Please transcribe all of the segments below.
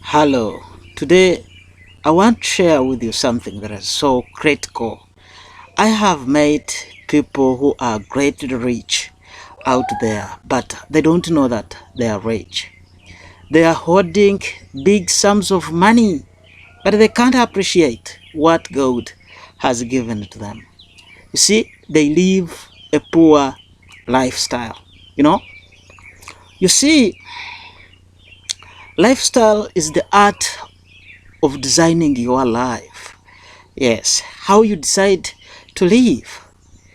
Hello, today I want to share with you something that is so critical. I have met people who are greatly rich out there, but they don't know that they are rich. They are hoarding big sums of money, but they can't appreciate what God has given to them. You see, they live a poor lifestyle. You know, you see, lifestyle is the art of designing your life. Yes, how you decide to live.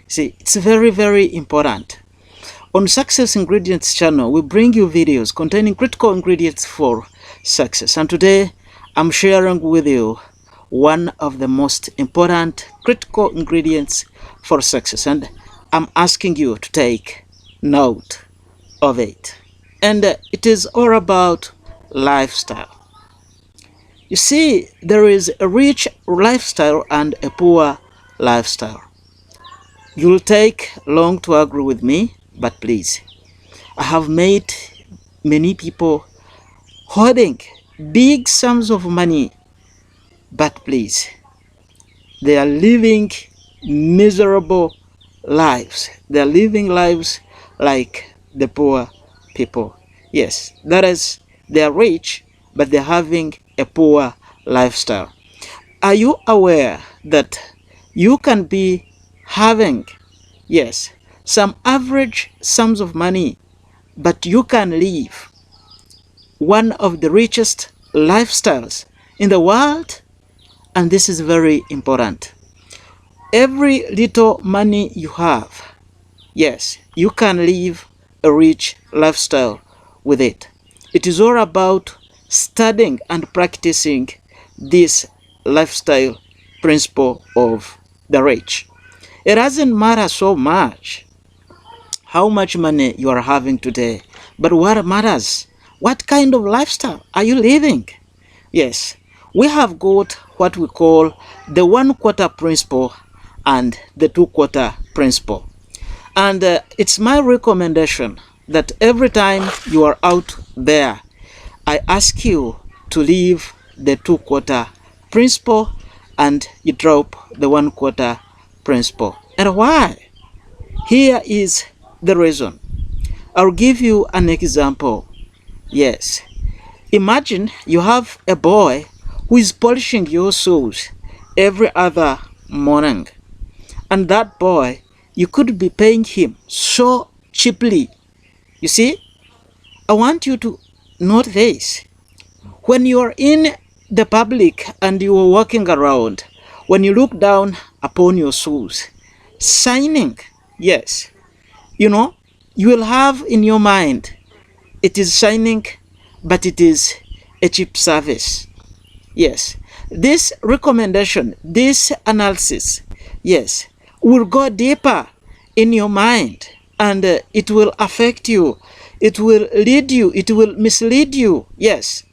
See, it's very, very important. On Success Ingredients channel, we bring you videos containing critical ingredients for success. And today, I'm sharing with you one of the most important critical ingredients for success. And I'm asking you to take note of it. And it is all about lifestyle. You see, there is a rich lifestyle and a poor lifestyle. You'll take long to agree with me, but please, I have made many people hoarding big sums of money, but please, they are living miserable lives. They are living lives like the poor people. Yes, that is, they are rich, but they're having a poor lifestyle. Are you aware that you can be having, yes, some average sums of money, but you can live one of the richest lifestyles in the world? And this is very important. Every little money you have, yes, you can live a rich lifestyle with it. It is all about studying and practicing this lifestyle principle of the rich. It doesn't matter so much how much money you are having today, but what matters, what kind of lifestyle are you living? Yes, we have got what we call the 1/4 principle and the 2/4 principle. And it's my recommendation that every time you are out there, I ask you to leave the 2/4 principle and you drop the 1/4 principle. And why? Here is the reason. I'll give you an example. Yes. Imagine you have a boy who is polishing your shoes every other morning. And that boy, you could be paying him so cheaply. You see, I want you to note this. When you are in the public and you are walking around, when you look down upon your shoes, shining, yes, you know, you will have in your mind, it is shining, but it is a cheap service. Yes, this recommendation, this analysis, yes, will go deeper in your mind, and it will affect you. It will lead you, it will mislead you, yes,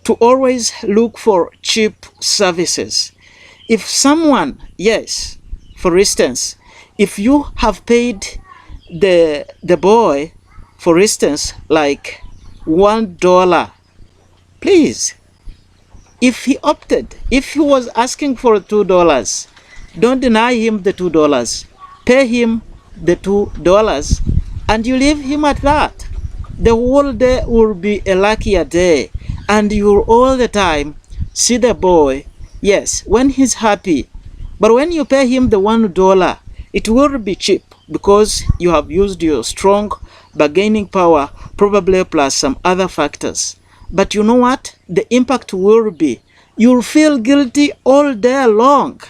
to always look for cheap services. If someone, yes, for instance, if you have paid the boy, for instance, like $1, please, if he was asking for $2, don't deny him the $2. Pay him the $2 and you leave him at that. The whole day will be a luckier day, and you'll all the time see the boy, yes, when he's happy. But when you pay him the $1, it will be cheap because you have used your strong bargaining power, probably plus some other factors. But you know what? The impact will be, you'll feel guilty all day long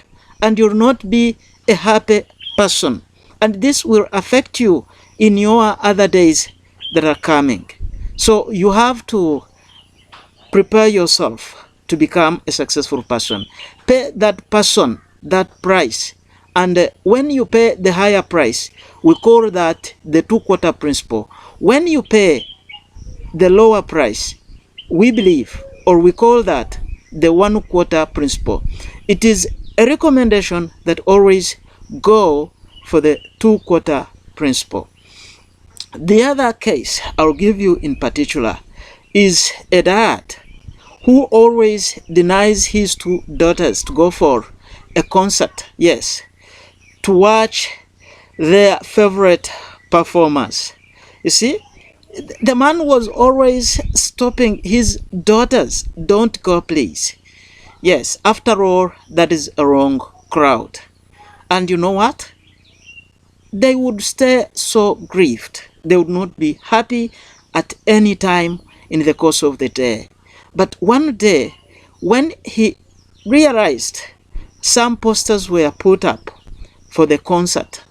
and you'll not be a happy person. And this will affect you in your other days that are coming. So you have to prepare yourself to become a successful person. Pay that person that price. And when you pay the higher price, we call that the 2/4 principle. When you pay the lower price, we believe, or we call that the 1/4 principle. It is a recommendation that always go for the 2/4 principle. The other case I'll give you in particular is a dad who always denies his two daughters to go for a concert, yes, to watch their favorite performers. You see, the man was always stopping his daughters. Don't go, please. Yes, after all, that is a wrong crowd. And you know what? They would stay so grieved. They would not be happy at any time in the course of the day. But one day, when he realized some posters were put up for the concert,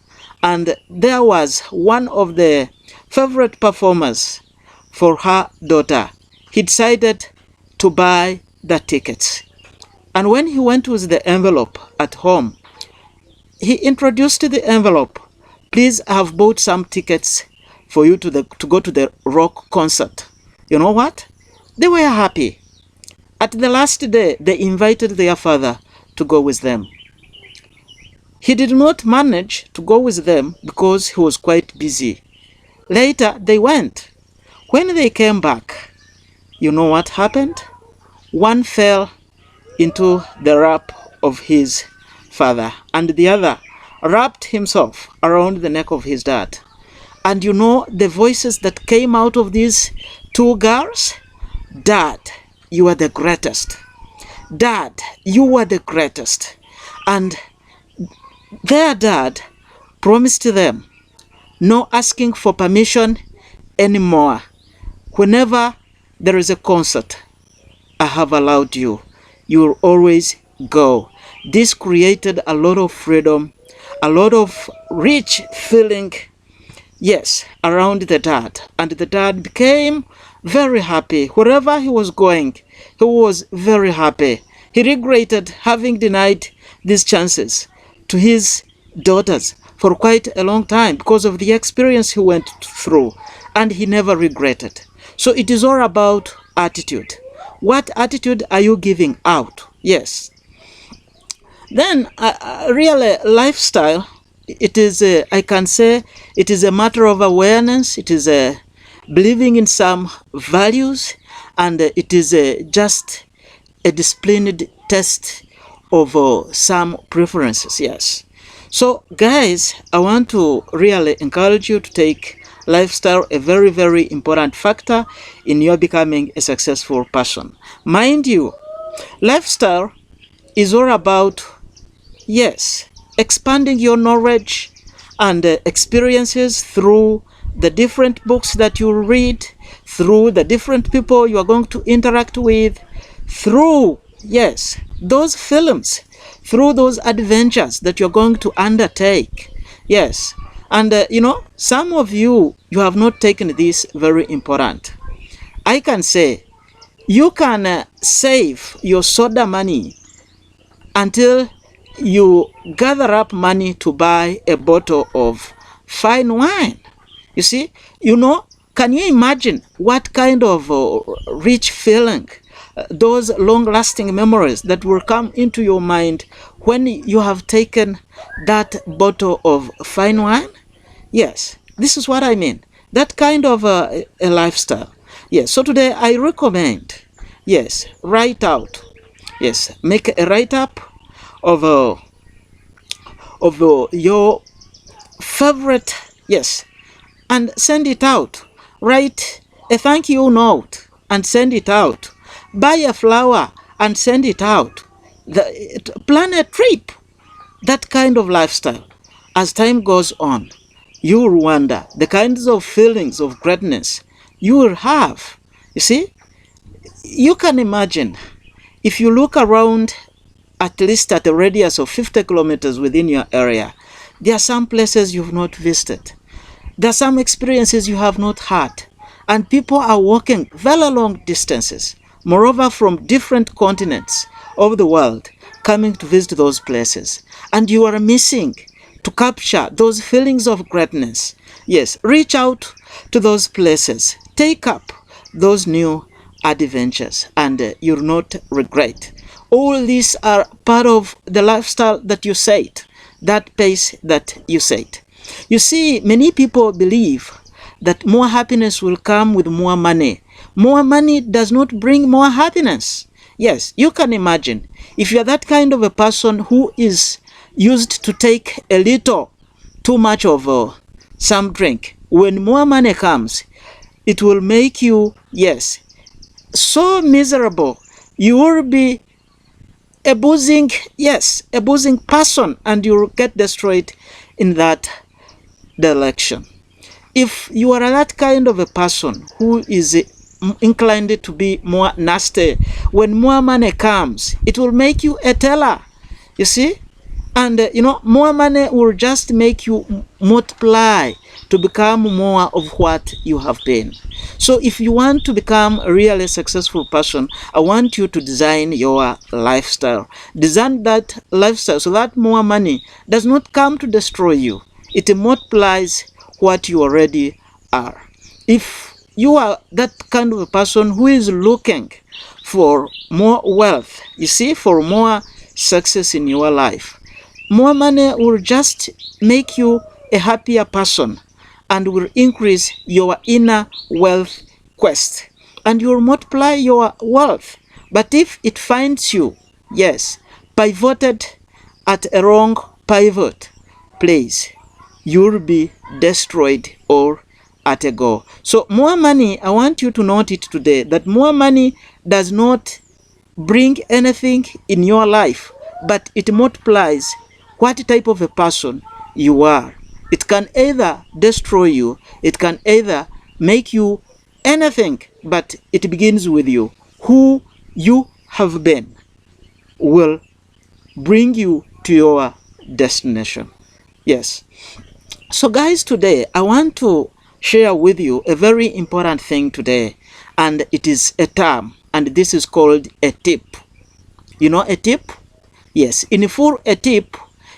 and there was one of the favorite performers for her daughter, he decided to buy the tickets. And when he went with the envelope at home, he introduced the envelope. Please, I have bought some tickets for you to go to the rock concert. You know what? They were happy. At the last day, they invited their father to go with them. He did not manage to go with them because he was quite busy. Later, they went. When they came back, you know what happened? One fell into the lap of his father, and the other wrapped himself around the neck of his dad. And you know the voices that came out of these two girls? Dad, you are the greatest. Dad, you are the greatest. And their dad promised them no asking for permission anymore. Whenever there is a concert, I have allowed you. You will always go. This created a lot of freedom, a lot of rich feeling, yes, around the dad. And the dad became very happy. Wherever he was going, he was very happy. He regretted having denied these chances to his daughters for quite a long time because of the experience he went through, and he never regretted. So it is all about attitude. What attitude are you giving out? Yes. Then really lifestyle, it is I can say it is a matter of awareness. It is believing in some values, and it is just a disciplined test of some preferences. Yes. So guys, I want to really encourage you to take lifestyle a very, very important factor in your becoming a successful person. Mind you, lifestyle is all about, yes, expanding your knowledge and experiences through the different books that you read, through the different people you are going to interact with, through, yes, those films, through those adventures that you're going to undertake. Yes. And some of you have not taken this very important. I can say you can save your soda money until you gather up money to buy a bottle of fine wine. You see, can you imagine what kind of rich feeling, those long-lasting memories that will come into your mind when you have taken that bottle of fine wine? Yes, this is what I mean. That kind of a lifestyle. Yes, so today I recommend, yes, write out. Yes, make a write-up of your favorite, yes, and send it out. Write a thank you note and send it out. Buy a flower and send it out. Plan a trip. That kind of lifestyle. As time goes on, you will wonder the kinds of feelings of greatness you will have. You see, you can imagine if you look around at least at a radius of 50 kilometers within your area, there are some places you've not visited. There are some experiences you have not had. And people are walking very long distances, moreover from different continents of the world, coming to visit those places. And you are missing to capture those feelings of greatness. Yes, reach out to those places. Take up those new adventures, and you'll not regret. All these are part of the lifestyle that you set, that pace that you set. You see, many people believe that more happiness will come with more money, More money does not bring more happiness. Yes, you can imagine if you are that kind of a person who is used to take a little too much of some drink, when more money comes, it will make you, yes, so miserable. You will be a boozing, yes, a boozing person, and you'll get destroyed in that direction. If you are that kind of a person who is inclined to be more nasty, when more money comes, it will make you a teller, you see. And more money will just make you multiply to become more of what you have been. So if you want to become a really successful person, I want you to design your lifestyle. Design that lifestyle so that more money does not come to destroy you. It multiplies what you already are. If you are that kind of a person who is looking for more wealth, you see, for more success in your life, more money will just make you a happier person and will increase your inner wealth quest, and you will multiply your wealth. But if it finds you, yes, pivoted at a wrong pivot place, you'll be destroyed or at a go. So more money, I want you to note it today, that more money does not bring anything in your life, but it multiplies what type of a person you are. It can either destroy you, it can either make you anything, but it begins with you. Who you have been will bring you to your destination. Yes. So guys, today I want to share with you a very important thing today, and it is a term, and this is called a tip. You know a tip? Yes, in full, a tip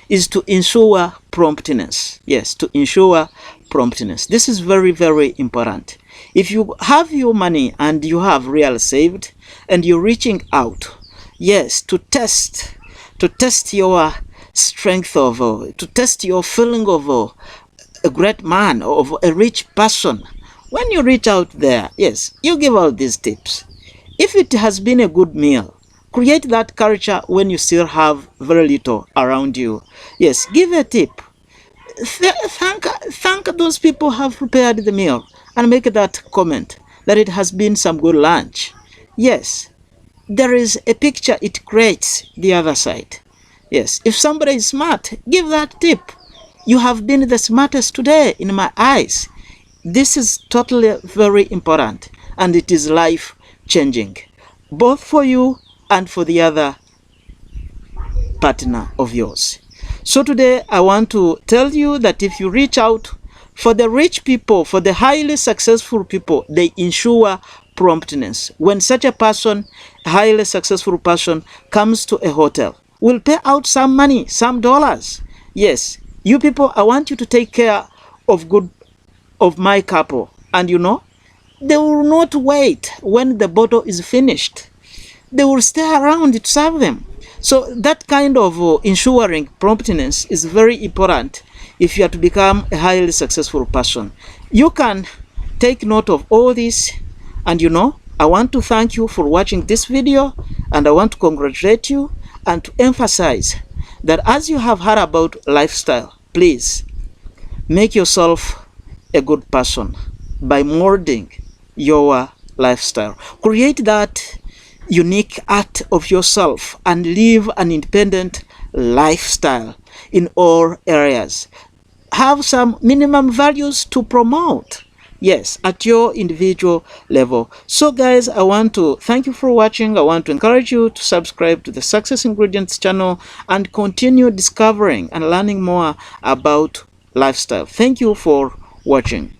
is to ensure promptness. Yes, to ensure promptness. This is very, very important. If you have your money and you have real saved and you're reaching out, yes, to test your strength of, to test your feeling of a great man, of a rich person. When you reach out there, yes, you give out these tips. If it has been a good meal, create that culture when you still have very little around you. Yes, give a tip. Thank those people who have prepared the meal and make that comment that it has been some good lunch. Yes, there is a picture it creates the other side. Yes, if somebody is smart, give that tip. You have been the smartest today in my eyes. This is totally very important, and it is life changing, both for you and for the other partner of yours. So today I want to tell you that if you reach out, for the rich people, for the highly successful people, they ensure promptness. When such a person, a highly successful person, comes to a hotel, will pay out some money, some dollars. Yes, you people, I want you to take care of my couple, and they will not wait when the bottle is finished. They will stay around to serve them. So that kind of ensuring promptness is very important if you are to become a highly successful person. You can take note of all this, and I want to thank you for watching this video, and I want to congratulate you and to emphasize that as you have heard about lifestyle, please make yourself a good person by molding your lifestyle. Create that unique art of yourself and live an independent lifestyle in all areas. Have some minimum values to promote, yes, at your individual level. So guys, I want to thank you for watching. I want to encourage you to subscribe to the Success Ingredients channel and continue discovering and learning more about lifestyle. Thank you for watching.